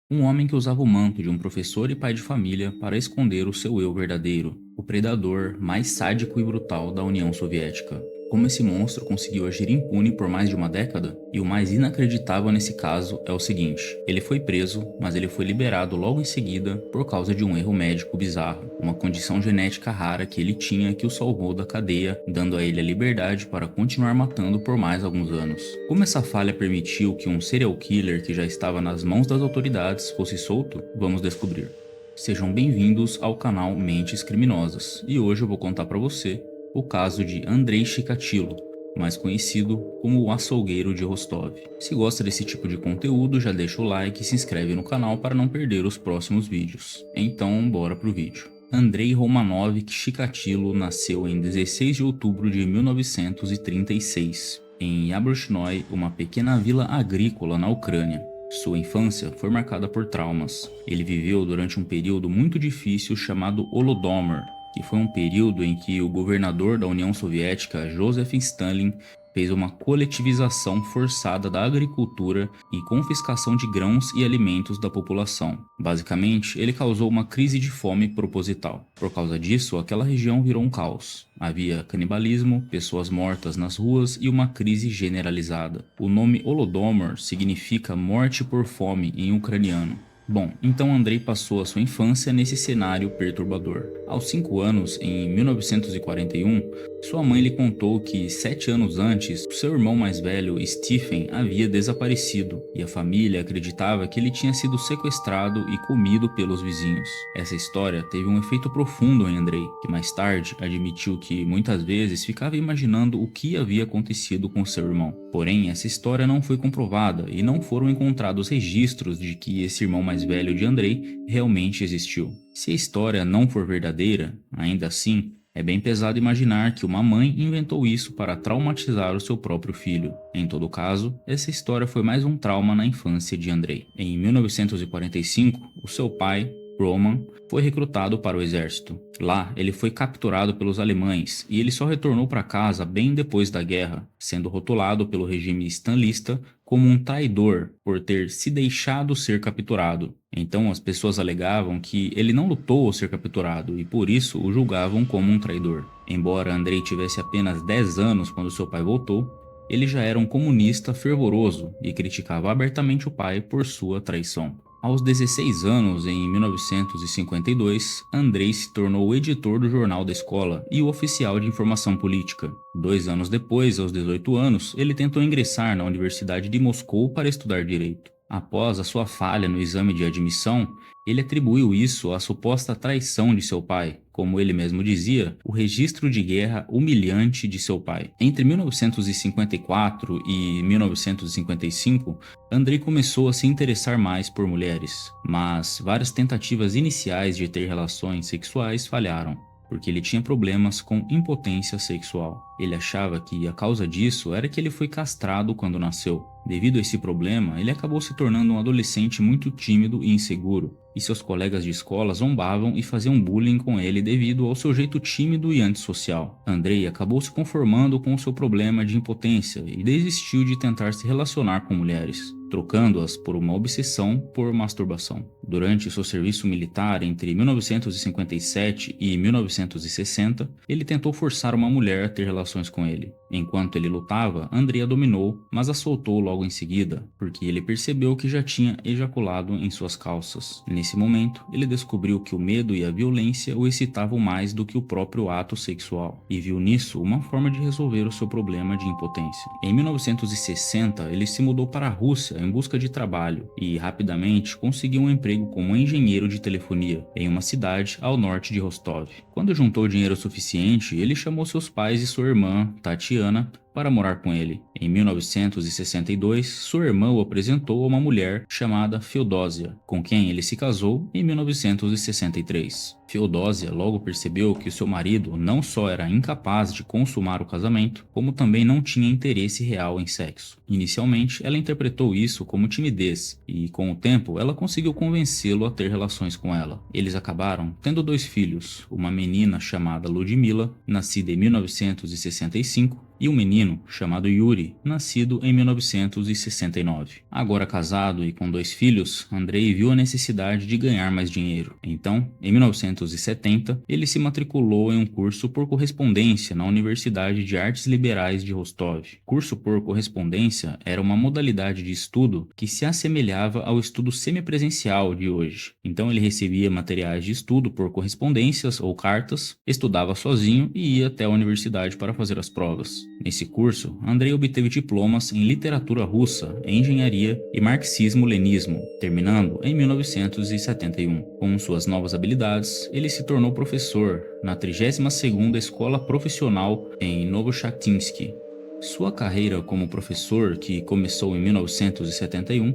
Um homem que usava o manto de um professor e pai de família para esconder o seu eu verdadeiro, o predador mais sádico e brutal da União Soviética. Como esse monstro conseguiu agir impune por mais de uma década? E o mais inacreditável nesse caso é o seguinte: ele foi preso, mas ele foi liberado logo em seguida por causa de um erro médico bizarro, uma condição genética rara que ele tinha que o salvou da cadeia, dando a ele a liberdade para continuar matando por mais alguns anos. Como essa falha permitiu que um serial killer que já estava nas mãos das autoridades fosse solto? Vamos descobrir. Sejam bem-vindos ao canal Mentes Criminosas, e hoje eu vou contar para você o caso de Andrei Chikatilo, mais conhecido como o açougueiro de Rostov. Se gosta desse tipo de conteúdo, já deixa o like e se inscreve no canal para não perder os próximos vídeos. Então, bora pro vídeo. Andrei Romanovich Chikatilo nasceu em 16 de outubro de 1936, em Yabroshnoi, uma pequena vila agrícola na Ucrânia. Sua infância foi marcada por traumas. Ele viveu durante um período muito difícil chamado Holodomor, que foi um período em que o governador da União Soviética, Joseph Stalin, fez uma coletivização forçada da agricultura e confiscação de grãos e alimentos da população. Basicamente, ele causou uma crise de fome proposital. Por causa disso, aquela região virou um caos. Havia canibalismo, pessoas mortas nas ruas e uma crise generalizada. O nome Holodomor significa morte por fome em ucraniano. Bom, então Andrei passou a sua infância nesse cenário perturbador. Aos 5 anos, em 1941, sua mãe lhe contou que 7 anos antes, seu irmão mais velho, Stephen, havia desaparecido, e a família acreditava que ele tinha sido sequestrado e comido pelos vizinhos. Essa história teve um efeito profundo em Andrei, que mais tarde admitiu que muitas vezes ficava imaginando o que havia acontecido com seu irmão. Porém, essa história não foi comprovada e não foram encontrados registros de que esse irmão mais velho de Andrei realmente existiu. Se a história não for verdadeira, ainda assim, é bem pesado imaginar que uma mãe inventou isso para traumatizar o seu próprio filho. Em todo caso, essa história foi mais um trauma na infância de Andrei. Em 1945, o seu pai, Roman, foi recrutado para o exército. Lá, ele foi capturado pelos alemães e ele só retornou para casa bem depois da guerra, sendo rotulado pelo regime stalinista como um traidor por ter se deixado ser capturado. Então as pessoas alegavam que ele não lutou ao ser capturado e por isso o julgavam como um traidor. Embora Andrei tivesse apenas 10 anos quando seu pai voltou, ele já era um comunista fervoroso e criticava abertamente o pai por sua traição. Aos 16 anos, em 1952, Andrei se tornou o editor do jornal da escola e o oficial de informação política. 2 anos depois, aos 18 anos, ele tentou ingressar na Universidade de Moscou para estudar direito. Após a sua falha no exame de admissão, ele atribuiu isso à suposta traição de seu pai, como ele mesmo dizia, o registro de guerra humilhante de seu pai. Entre 1954 e 1955, Andrei começou a se interessar mais por mulheres, mas várias tentativas iniciais de ter relações sexuais falharam, porque ele tinha problemas com impotência sexual. Ele achava que a causa disso era que ele foi castrado quando nasceu. Devido a esse problema, ele acabou se tornando um adolescente muito tímido e inseguro, e seus colegas de escola zombavam e faziam bullying com ele devido ao seu jeito tímido e antissocial. Andrei acabou se conformando com o seu problema de impotência e desistiu de tentar se relacionar com mulheres, trocando-as por uma obsessão por masturbação. Durante seu serviço militar entre 1957 e 1960, ele tentou forçar uma mulher a ter relações com ele. Enquanto ele lutava, Andrei a dominou, mas a soltou logo em seguida, porque ele percebeu que já tinha ejaculado em suas calças. Nesse momento, ele descobriu que o medo e a violência o excitavam mais do que o próprio ato sexual, e viu nisso uma forma de resolver o seu problema de impotência. Em 1960, ele se mudou para a Rússia em busca de trabalho, e rapidamente conseguiu um emprego como engenheiro de telefonia, em uma cidade ao norte de Rostov. Quando juntou dinheiro suficiente, ele chamou seus pais e sua irmã, Tatiana, para morar com ele. Em 1962, sua irmã o apresentou a uma mulher chamada Feodosia, com quem ele se casou em 1963. Feodosia logo percebeu que seu marido não só era incapaz de consumar o casamento, como também não tinha interesse real em sexo. Inicialmente, ela interpretou isso como timidez, e com o tempo ela conseguiu convencê-lo a ter relações com ela. Eles acabaram tendo 2 filhos, uma menina chamada Ludmila, nascida em 1965, e um menino chamado Yuri, nascido em 1969. Agora casado e com 2 filhos, Andrei viu a necessidade de ganhar mais dinheiro. Então, em 1970, ele se matriculou em um curso por correspondência na Universidade de Artes Liberais de Rostov. Curso por correspondência era uma modalidade de estudo que se assemelhava ao estudo semipresencial de hoje. Então ele recebia materiais de estudo por correspondências ou cartas, estudava sozinho e ia até a universidade para fazer as provas. Nesse curso, Andrei obteve diplomas em literatura russa, engenharia e marxismo-leninismo, terminando em 1971. Com suas novas habilidades, ele se tornou professor na 32ª Escola Profissional em Novochakinsky. Sua carreira como professor, que começou em 1971,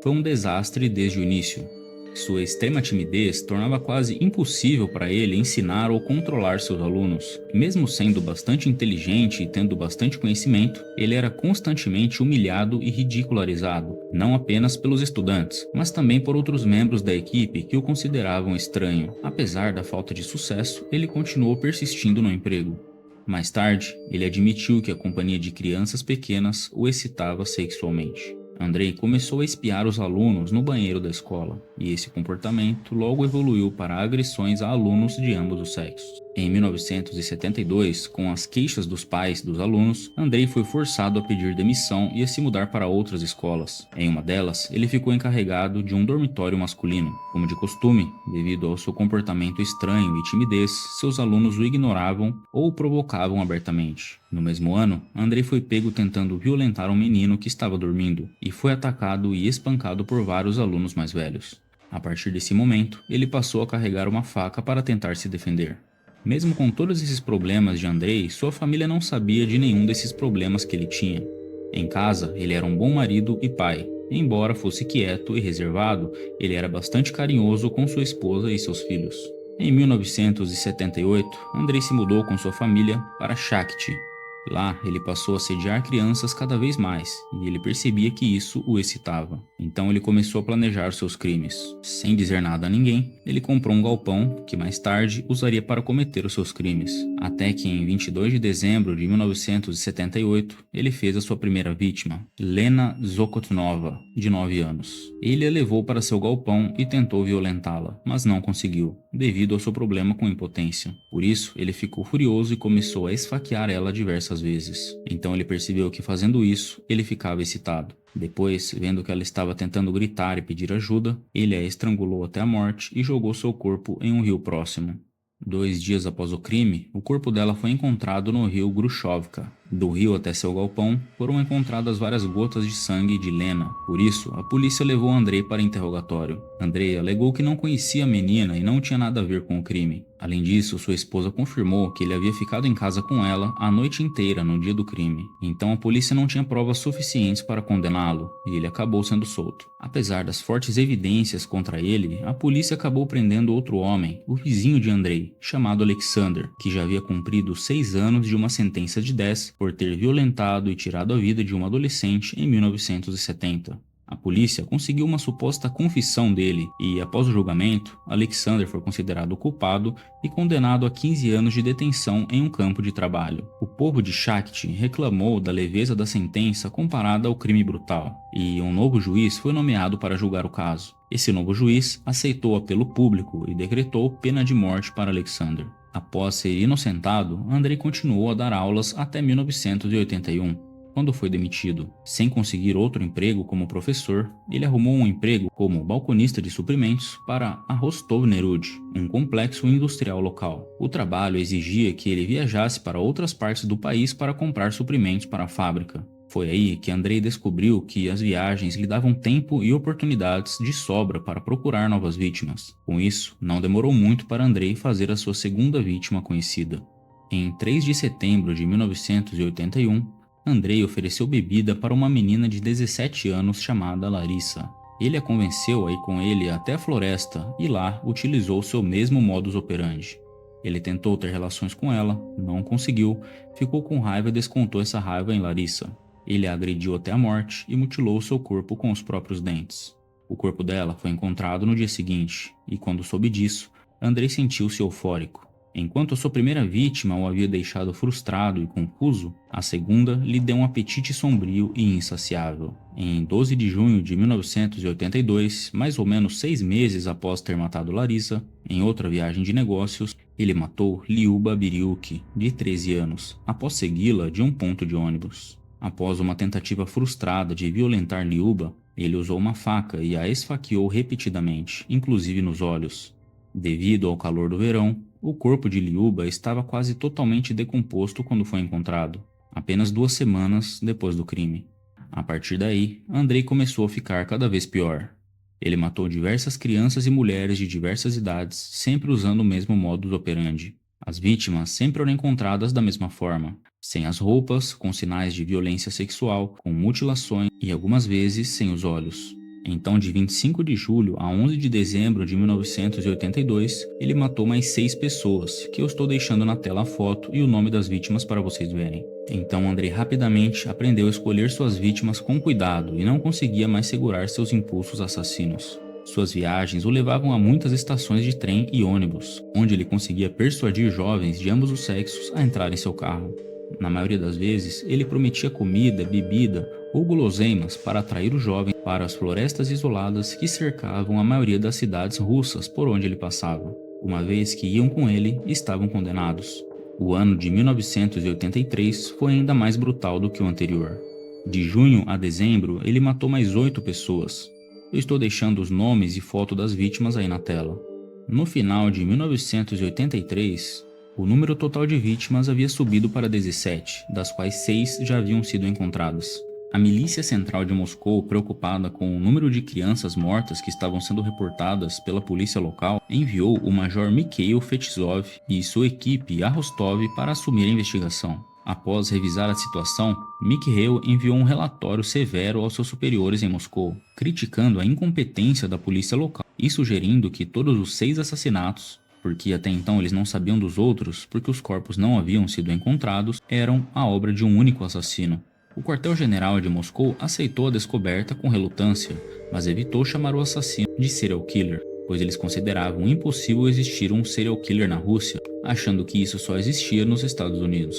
foi um desastre desde o início. Sua extrema timidez tornava quase impossível para ele ensinar ou controlar seus alunos. Mesmo sendo bastante inteligente e tendo bastante conhecimento, ele era constantemente humilhado e ridicularizado, não apenas pelos estudantes, mas também por outros membros da equipe que o consideravam estranho. Apesar da falta de sucesso, ele continuou persistindo no emprego. Mais tarde, ele admitiu que a companhia de crianças pequenas o excitava sexualmente. Andrei começou a espiar os alunos no banheiro da escola, e esse comportamento logo evoluiu para agressões a alunos de ambos os sexos. Em 1972, com as queixas dos pais dos alunos, Andrei foi forçado a pedir demissão e a se mudar para outras escolas. Em uma delas, ele ficou encarregado de um dormitório masculino. Como de costume, devido ao seu comportamento estranho e timidez, seus alunos o ignoravam ou o provocavam abertamente. No mesmo ano, Andrei foi pego tentando violentar um menino que estava dormindo e foi atacado e espancado por vários alunos mais velhos. A partir desse momento, ele passou a carregar uma faca para tentar se defender. Mesmo com todos esses problemas de Andrei, sua família não sabia de nenhum desses problemas que ele tinha. Em casa, ele era um bom marido e pai. Embora fosse quieto e reservado, ele era bastante carinhoso com sua esposa e seus filhos. Em 1978, Andrei se mudou com sua família para Shakti. Lá, ele passou a sediar crianças cada vez mais, e ele percebia que isso o excitava. Então ele começou a planejar seus crimes. Sem dizer nada a ninguém, ele comprou um galpão que mais tarde usaria para cometer os seus crimes. Até que em 22 de dezembro de 1978, ele fez a sua primeira vítima, Lena Zokotnova, de 9 anos. Ele a levou para seu galpão e tentou violentá-la, mas não conseguiu, devido ao seu problema com impotência. Por isso, ele ficou furioso e começou a esfaquear ela diversas vezes. Então ele percebeu que fazendo isso, ele ficava excitado. Depois, vendo que ela estava tentando gritar e pedir ajuda, ele a estrangulou até a morte e jogou seu corpo em um rio próximo. 2 dias após o crime, o corpo dela foi encontrado no rio Grushovka. Do rio até seu galpão, foram encontradas várias gotas de sangue de Lena. Por isso, a polícia levou Andrei para interrogatório. Andrei alegou que não conhecia a menina e não tinha nada a ver com o crime. Além disso, sua esposa confirmou que ele havia ficado em casa com ela a noite inteira no dia do crime. Então a polícia não tinha provas suficientes para condená-lo, e ele acabou sendo solto. Apesar das fortes evidências contra ele, a polícia acabou prendendo outro homem, o vizinho de Andrei, chamado Alexander, que já havia cumprido 6 anos de uma sentença de 10 por ter violentado e tirado a vida de uma adolescente em 1970. A polícia conseguiu uma suposta confissão dele e, após o julgamento, Alexander foi considerado culpado e condenado a 15 anos de detenção em um campo de trabalho. O povo de Shakti reclamou da leveza da sentença comparada ao crime brutal, e um novo juiz foi nomeado para julgar o caso. Esse novo juiz aceitou o apelo público e decretou pena de morte para Alexander. Após ser inocentado, Andrei continuou a dar aulas até 1981. Quando foi demitido, sem conseguir outro emprego como professor, ele arrumou um emprego como balconista de suprimentos para a Rostov Nerud, um complexo industrial local. O trabalho exigia que ele viajasse para outras partes do país para comprar suprimentos para a fábrica. Foi aí que Andrei descobriu que as viagens lhe davam tempo e oportunidades de sobra para procurar novas vítimas. Com isso, não demorou muito para Andrei fazer a sua segunda vítima conhecida. Em 3 de setembro de 1981, Andrei ofereceu bebida para uma menina de 17 anos chamada Larissa. Ele a convenceu a ir com ele até a floresta e lá utilizou seu mesmo modus operandi. Ele tentou ter relações com ela, não conseguiu, ficou com raiva e descontou essa raiva em Larissa. Ele a agrediu até a morte e mutilou seu corpo com os próprios dentes. O corpo dela foi encontrado no dia seguinte, e quando soube disso, Andrei sentiu-se eufórico. Enquanto a sua primeira vítima o havia deixado frustrado e confuso, a segunda lhe deu um apetite sombrio e insaciável. Em 12 de junho de 1982, mais ou menos 6 meses após ter matado Larissa, em outra viagem de negócios, ele matou Liuba Biriuki, de 13 anos, após segui-la de um ponto de ônibus. Após uma tentativa frustrada de violentar Liuba, ele usou uma faca e a esfaqueou repetidamente, inclusive nos olhos. Devido ao calor do verão, o corpo de Liuba estava quase totalmente decomposto quando foi encontrado, apenas 2 semanas depois do crime. A partir daí, Andrei começou a ficar cada vez pior. Ele matou diversas crianças e mulheres de diversas idades, sempre usando o mesmo modus operandi. As vítimas sempre eram encontradas da mesma forma, sem as roupas, com sinais de violência sexual, com mutilações e algumas vezes sem os olhos. Então, de 25 de julho a 11 de dezembro de 1982, ele matou mais 6 pessoas, que eu estou deixando na tela a foto e o nome das vítimas para vocês verem. Então, Andrei rapidamente aprendeu a escolher suas vítimas com cuidado e não conseguia mais segurar seus impulsos assassinos. Suas viagens o levavam a muitas estações de trem e ônibus, onde ele conseguia persuadir jovens de ambos os sexos a entrar em seu carro. Na maioria das vezes, ele prometia comida, bebida ou guloseimas para atrair os jovens para as florestas isoladas que cercavam a maioria das cidades russas por onde ele passava. Uma vez que iam com ele, estavam condenados. O ano de 1983 foi ainda mais brutal do que o anterior. De junho a dezembro, ele matou mais 8 pessoas. Eu estou deixando os nomes e foto das vítimas aí na tela. No final de 1983, o número total de vítimas havia subido para 17, das quais 6 já haviam sido encontradas. A Milícia Central de Moscou, preocupada com o número de crianças mortas que estavam sendo reportadas pela polícia local, enviou o Major Mikhail Fetizov e sua equipe a Rostov para assumir a investigação. Após revisar a situação, Mikhail enviou um relatório severo aos seus superiores em Moscou, criticando a incompetência da polícia local e sugerindo que todos os 6 assassinatos, porque até então eles não sabiam dos outros porque os corpos não haviam sido encontrados, eram a obra de um único assassino. O quartel-general de Moscou aceitou a descoberta com relutância, mas evitou chamar o assassino de serial killer, pois eles consideravam impossível existir um serial killer na Rússia, achando que isso só existia nos Estados Unidos.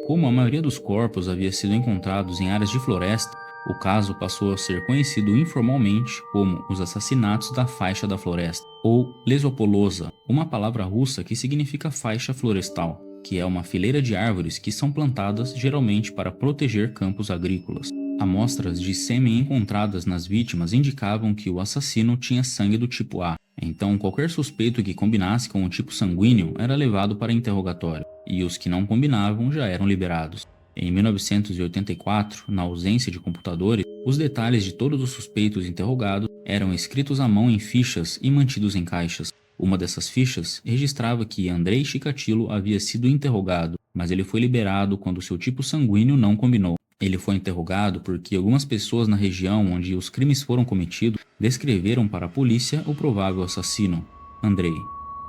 Como a maioria dos corpos havia sido encontrados em áreas de floresta, o caso passou a ser conhecido informalmente como os assassinatos da faixa da floresta, ou lesopolosa, uma palavra russa que significa faixa florestal, que é uma fileira de árvores que são plantadas geralmente para proteger campos agrícolas. Amostras de sêmen encontradas nas vítimas indicavam que o assassino tinha sangue do tipo A, então qualquer suspeito que combinasse com o tipo sanguíneo era levado para interrogatório, e os que não combinavam já eram liberados. Em 1984, na ausência de computadores, os detalhes de todos os suspeitos interrogados eram escritos à mão em fichas e mantidos em caixas. Uma dessas fichas registrava que Andrei Chikatilo havia sido interrogado, mas ele foi liberado quando seu tipo sanguíneo não combinou. Ele foi interrogado porque algumas pessoas na região onde os crimes foram cometidos descreveram para a polícia o provável assassino, Andrei.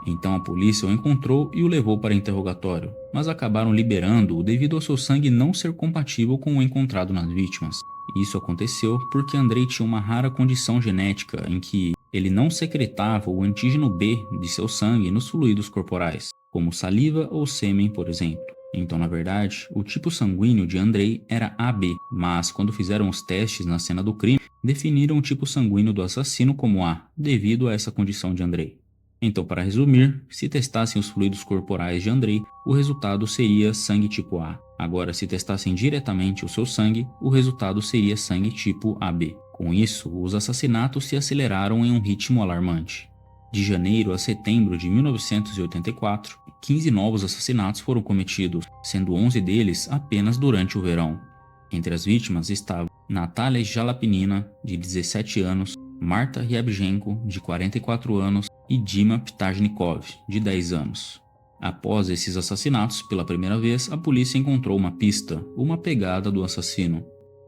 Então a polícia o encontrou e o levou para interrogatório, mas acabaram liberando-o devido ao seu sangue não ser compatível com o encontrado nas vítimas. Isso aconteceu porque Andrei tinha uma rara condição genética em que ele não secretava o antígeno B de seu sangue nos fluidos corporais, como saliva ou sêmen, por exemplo. Então, na verdade, o tipo sanguíneo de Andrei era AB, mas quando fizeram os testes na cena do crime, definiram o tipo sanguíneo do assassino como A, devido a essa condição de Andrei. Então, para resumir, se testassem os fluidos corporais de Andrei, o resultado seria sangue tipo A. Agora, se testassem diretamente o seu sangue, o resultado seria sangue tipo AB. Com isso, os assassinatos se aceleraram em um ritmo alarmante. De janeiro a setembro de 1984, 15 novos assassinatos foram cometidos, sendo 11 deles apenas durante o verão. Entre as vítimas estavam Natalia Jalapnina, de 17 anos, Marta Ryabchenko, de 44 anos, e Dima Ptajnikov, de 10 anos. Após esses assassinatos, pela primeira vez, a polícia encontrou uma pista, uma pegada do assassino.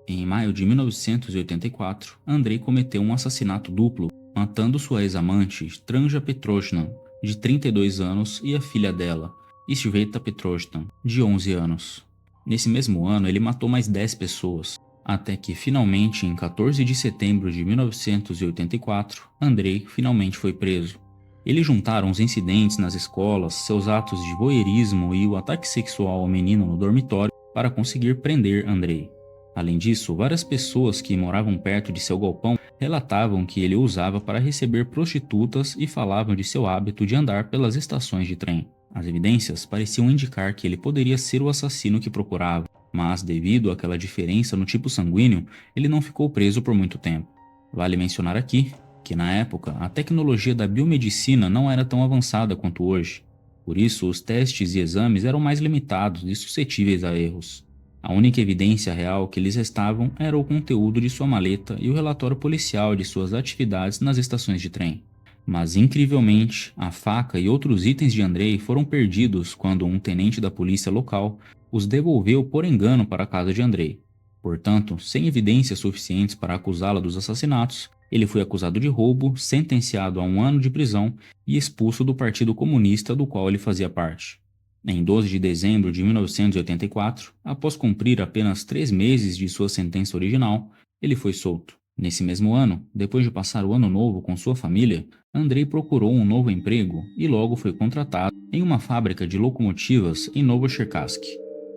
Em maio de 1984, Andrei cometeu um assassinato duplo, matando sua ex-amante, Tranja Petrosna, de 32 anos, e a filha dela, Sveta Petrosna, de 11 anos. Nesse mesmo ano, ele matou mais 10 pessoas, até que finalmente, em 14 de setembro de 1984, Andrei finalmente foi preso. Eles juntaram os incidentes nas escolas, seus atos de voyeurismo e o ataque sexual ao menino no dormitório para conseguir prender Andrei. Além disso, várias pessoas que moravam perto de seu galpão relatavam que ele o usava para receber prostitutas e falavam de seu hábito de andar pelas estações de trem. As evidências pareciam indicar que ele poderia ser o assassino que procurava, mas devido àquela diferença no tipo sanguíneo, ele não ficou preso por muito tempo. Vale mencionar aqui que na época a tecnologia da biomedicina não era tão avançada quanto hoje. Por isso, os testes e exames eram mais limitados e suscetíveis a erros. A única evidência real que lhes restavam era o conteúdo de sua maleta e o relatório policial de suas atividades nas estações de trem. Mas, incrivelmente, a faca e outros itens de Andrei foram perdidos quando um tenente da polícia local os devolveu por engano para a casa de Andrei. Portanto, sem evidências suficientes para acusá-lo dos assassinatos, ele foi acusado de roubo, sentenciado a 1 ano de prisão e expulso do Partido Comunista do qual ele fazia parte. Em 12 de dezembro de 1984, após cumprir apenas 3 meses de sua sentença original, ele foi solto. Nesse mesmo ano, depois de passar o ano novo com sua família, Andrei procurou um novo emprego e logo foi contratado em uma fábrica de locomotivas em Novocherkassk.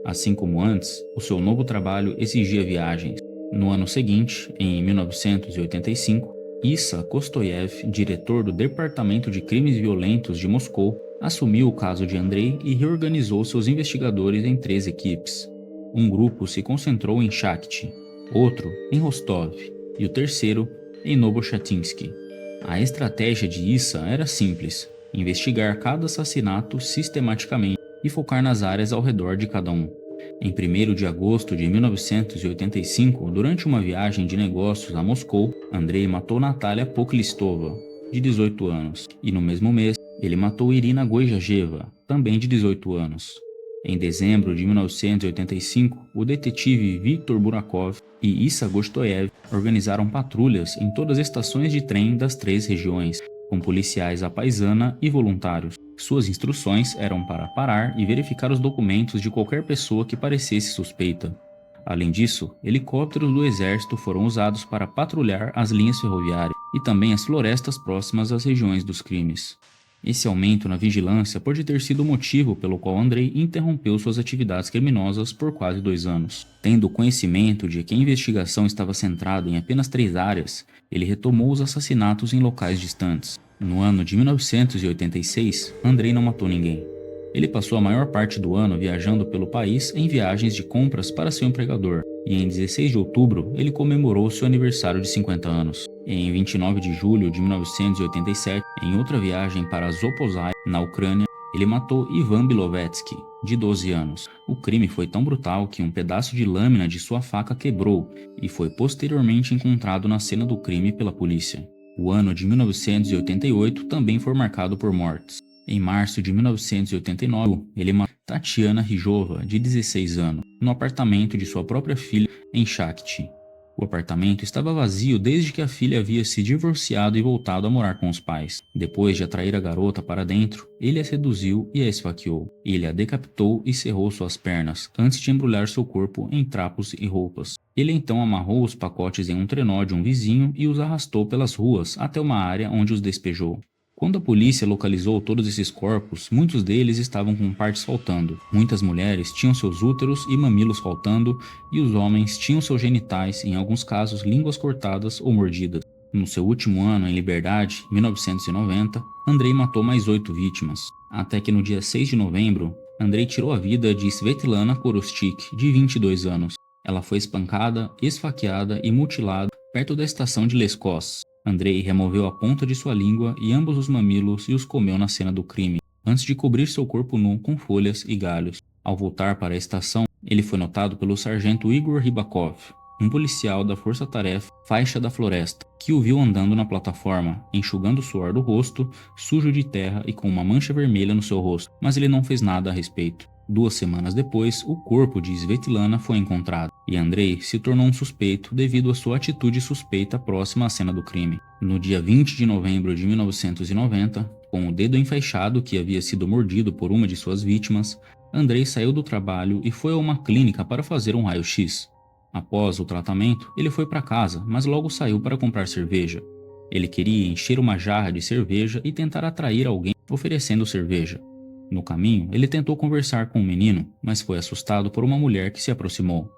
Assim como antes, o seu novo trabalho exigia viagens. No ano seguinte, em 1985, Issa Kostoyev, diretor do Departamento de Crimes Violentos de Moscou, assumiu o caso de Andrei e reorganizou seus investigadores em 3 equipes. Um grupo se concentrou em Shakhty, outro em Rostov e o terceiro em Novochatinsky. A estratégia de Issa era simples: investigar cada assassinato sistematicamente e focar nas áreas ao redor de cada um. Em 1º de agosto de 1985, durante uma viagem de negócios a Moscou, Andrei matou Natalia Poklistova, de 18 anos, e no mesmo mês, ele matou Irina Goijajeva, também de 18 anos. Em dezembro de 1985, o detetive Viktor Burakov e Issa Gostoyev organizaram patrulhas em todas as estações de trem das 3 regiões, com policiais à paisana e voluntários. Suas instruções eram para parar e verificar os documentos de qualquer pessoa que parecesse suspeita. Além disso, helicópteros do exército foram usados para patrulhar as linhas ferroviárias e também as florestas próximas às regiões dos crimes. Esse aumento na vigilância pode ter sido o motivo pelo qual Andrei interrompeu suas atividades criminosas por quase 2 anos. Tendo conhecimento de que a investigação estava centrada em apenas 3 áreas, ele retomou os assassinatos em locais distantes. No ano de 1986, Andrei não matou ninguém. Ele passou a maior parte do ano viajando pelo país em viagens de compras para seu empregador, e em 16 de outubro ele comemorou seu aniversário de 50 anos. Em 29 de julho de 1987, em outra viagem para Zaporizhzhia, na Ucrânia, ele matou Ivan Bilovetsky, de 12 anos. O crime foi tão brutal que um pedaço de lâmina de sua faca quebrou e foi posteriormente encontrado na cena do crime pela polícia. O ano de 1988 também foi marcado por mortes. Em março de 1989, ele matou Tatiana Rijova, de 16 anos, no apartamento de sua própria filha em Shakhty. O apartamento estava vazio desde que a filha havia se divorciado e voltado a morar com os pais. Depois de atrair a garota para dentro, ele a seduziu e a esfaqueou. Ele a decapitou e cerrou suas pernas, antes de embrulhar seu corpo em trapos e roupas. Ele então amarrou os pacotes em um trenó de um vizinho e os arrastou pelas ruas até uma área onde os despejou. Quando a polícia localizou todos esses corpos, muitos deles estavam com partes faltando. Muitas mulheres tinham seus úteros e mamilos faltando, e os homens tinham seus genitais, em alguns casos línguas cortadas ou mordidas. No seu último ano em liberdade, 1990, Andrei matou mais 8 vítimas, até que no dia 6 de novembro, Andrei tirou a vida de Svetlana Korostik, de 22 anos. Ela foi espancada, esfaqueada e mutilada perto da estação de Leskos. Andrei removeu a ponta de sua língua e ambos os mamilos e os comeu na cena do crime, antes de cobrir seu corpo nu com folhas e galhos. Ao voltar para a estação, ele foi notado pelo sargento Igor Rybakov, um policial da Força-Tarefa Faixa da Floresta, que o viu andando na plataforma, enxugando o suor do rosto, sujo de terra e com uma mancha vermelha no seu rosto, mas ele não fez nada a respeito. 2 semanas depois, o corpo de Svetlana foi encontrado, e Andrei se tornou um suspeito devido à sua atitude suspeita próxima à cena do crime. No dia 20 de novembro de 1990, com o dedo enfaixado que havia sido mordido por uma de suas vítimas, Andrei saiu do trabalho e foi a uma clínica para fazer um raio-x. Após o tratamento, ele foi para casa, mas logo saiu para comprar cerveja. Ele queria encher uma jarra de cerveja e tentar atrair alguém oferecendo cerveja. No caminho, ele tentou conversar com um menino, mas foi assustado por uma mulher que se aproximou.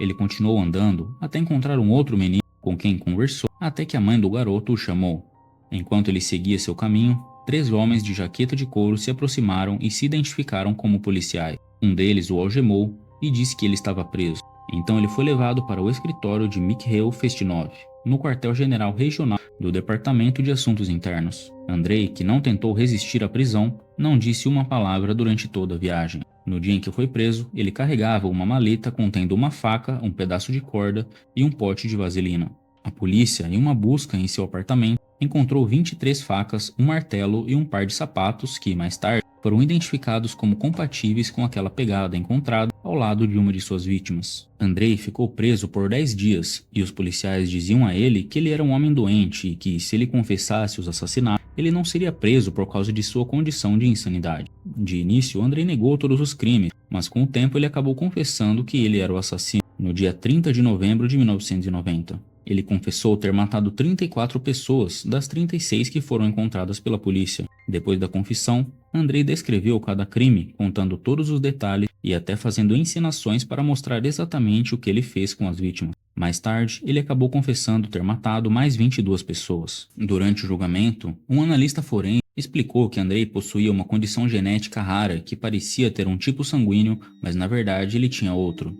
Ele continuou andando até encontrar um outro menino com quem conversou, até que a mãe do garoto o chamou. Enquanto ele seguia seu caminho, 3 homens de jaqueta de couro se aproximaram e se identificaram como policiais. Um deles o algemou e disse que ele estava preso. Então ele foi levado para o escritório de Mikhail Festinov, no quartel-general regional do Departamento de Assuntos Internos. Andrei, que não tentou resistir à prisão, não disse uma palavra durante toda a viagem. No dia em que foi preso, ele carregava uma maleta contendo uma faca, um pedaço de corda e um pote de vaselina. A polícia, em uma busca em seu apartamento, encontrou 23 facas, um martelo e um par de sapatos que, mais tarde, foram identificados como compatíveis com aquela pegada encontrada ao lado de uma de suas vítimas. Andrei ficou preso por 10 dias e os policiais diziam a ele que ele era um homem doente e que, se ele confessasse os assassinatos, ele não seria preso por causa de sua condição de insanidade. De início, Andrei negou todos os crimes, mas com o tempo ele acabou confessando que ele era o assassino. No dia 30 de novembro de 1990. Ele confessou ter matado 34 pessoas das 36 que foram encontradas pela polícia. Depois da confissão, Andrei descreveu cada crime, contando todos os detalhes e até fazendo encenações para mostrar exatamente o que ele fez com as vítimas. Mais tarde, ele acabou confessando ter matado mais 22 pessoas. Durante o julgamento, um analista forense explicou que Andrei possuía uma condição genética rara que parecia ter um tipo sanguíneo, mas na verdade ele tinha outro.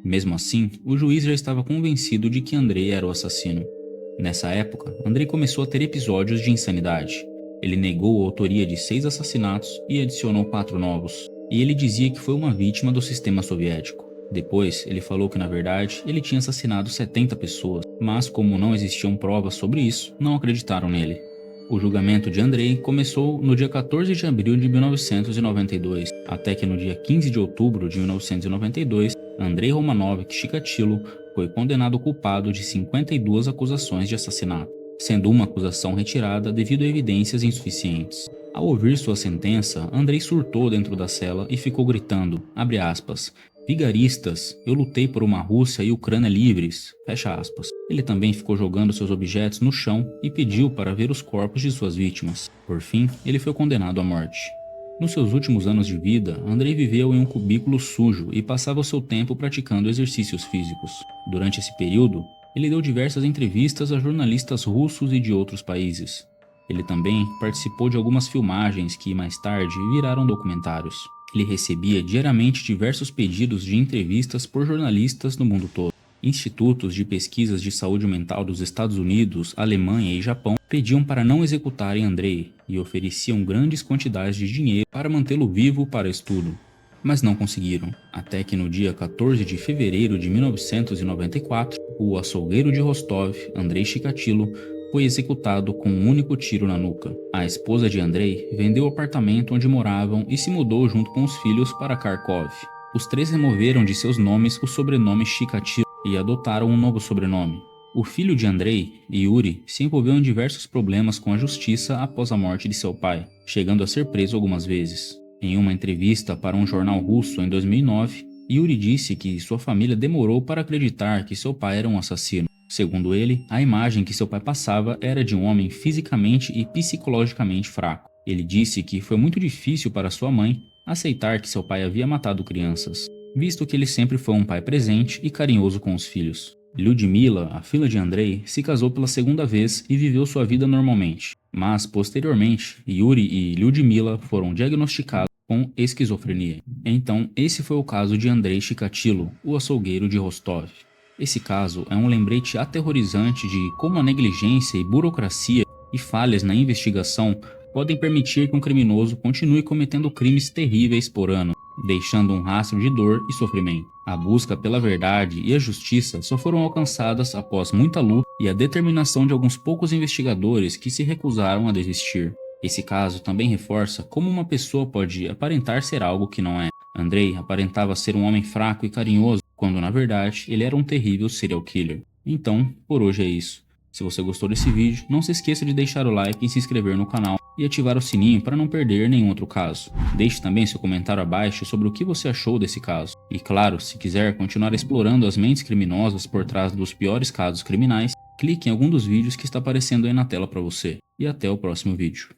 Mesmo assim, o juiz já estava convencido de que Andrei era o assassino. Nessa época, Andrei começou a ter episódios de insanidade. Ele negou a autoria de 6 assassinatos e adicionou 4 novos, e ele dizia que foi uma vítima do sistema soviético. Depois, ele falou que na verdade ele tinha assassinado 70 pessoas, mas como não existiam provas sobre isso, não acreditaram nele. O julgamento de Andrei começou no dia 14 de abril de 1992, até que no dia 15 de outubro de 1992, Andrei Romanovich Chikatilo foi condenado culpado de 52 acusações de assassinato, sendo uma acusação retirada devido a evidências insuficientes. Ao ouvir sua sentença, Andrei surtou dentro da cela e ficou gritando, abre aspas, vigaristas, eu lutei por uma Rússia e Ucrânia livres, fecha aspas. Ele também ficou jogando seus objetos no chão e pediu para ver os corpos de suas vítimas. Por fim, ele foi condenado à morte. Nos seus últimos anos de vida, Andrei viveu em um cubículo sujo e passava o seu tempo praticando exercícios físicos. Durante esse período, ele deu diversas entrevistas a jornalistas russos e de outros países. Ele também participou de algumas filmagens que, mais tarde, viraram documentários. Ele recebia diariamente diversos pedidos de entrevistas por jornalistas no mundo todo. Institutos de pesquisas de saúde mental dos Estados Unidos, Alemanha e Japão pediam para não executarem Andrei e ofereciam grandes quantidades de dinheiro para mantê-lo vivo para estudo. Mas não conseguiram, até que no dia 14 de fevereiro de 1994, o açougueiro de Rostov, Andrei Chikatilo, foi executado com um único tiro na nuca. A esposa de Andrei vendeu o apartamento onde moravam e se mudou junto com os filhos para Kharkov. Os 3 removeram de seus nomes o sobrenome Chikatilo e adotaram um novo sobrenome. O filho de Andrei, Yuri, se envolveu em diversos problemas com a justiça após a morte de seu pai, chegando a ser preso algumas vezes. Em uma entrevista para um jornal russo em 2009, Yuri disse que sua família demorou para acreditar que seu pai era um assassino. Segundo ele, a imagem que seu pai passava era de um homem fisicamente e psicologicamente fraco. Ele disse que foi muito difícil para sua mãe aceitar que seu pai havia matado crianças, visto que ele sempre foi um pai presente e carinhoso com os filhos. Lyudmila, a filha de Andrei, se casou pela segunda vez e viveu sua vida normalmente. Mas, posteriormente, Yuri e Lyudmila foram diagnosticados com esquizofrenia. Então, esse foi o caso de Andrei Chikatilo, o açougueiro de Rostov. Esse caso é um lembrete aterrorizante de como a negligência e burocracia e falhas na investigação podem permitir que um criminoso continue cometendo crimes terríveis por ano, deixando um rastro de dor e sofrimento. A busca pela verdade e a justiça só foram alcançadas após muita luta e a determinação de alguns poucos investigadores que se recusaram a desistir. Esse caso também reforça como uma pessoa pode aparentar ser algo que não é. Andrei aparentava ser um homem fraco e carinhoso, quando na verdade ele era um terrível serial killer. Então, por hoje é isso. Se você gostou desse vídeo, não se esqueça de deixar o like e se inscrever no canal e ativar o sininho para não perder nenhum outro caso. Deixe também seu comentário abaixo sobre o que você achou desse caso. E claro, se quiser continuar explorando as mentes criminosas por trás dos piores casos criminais, Clique em algum dos vídeos que está aparecendo aí na tela para você. E até o próximo vídeo.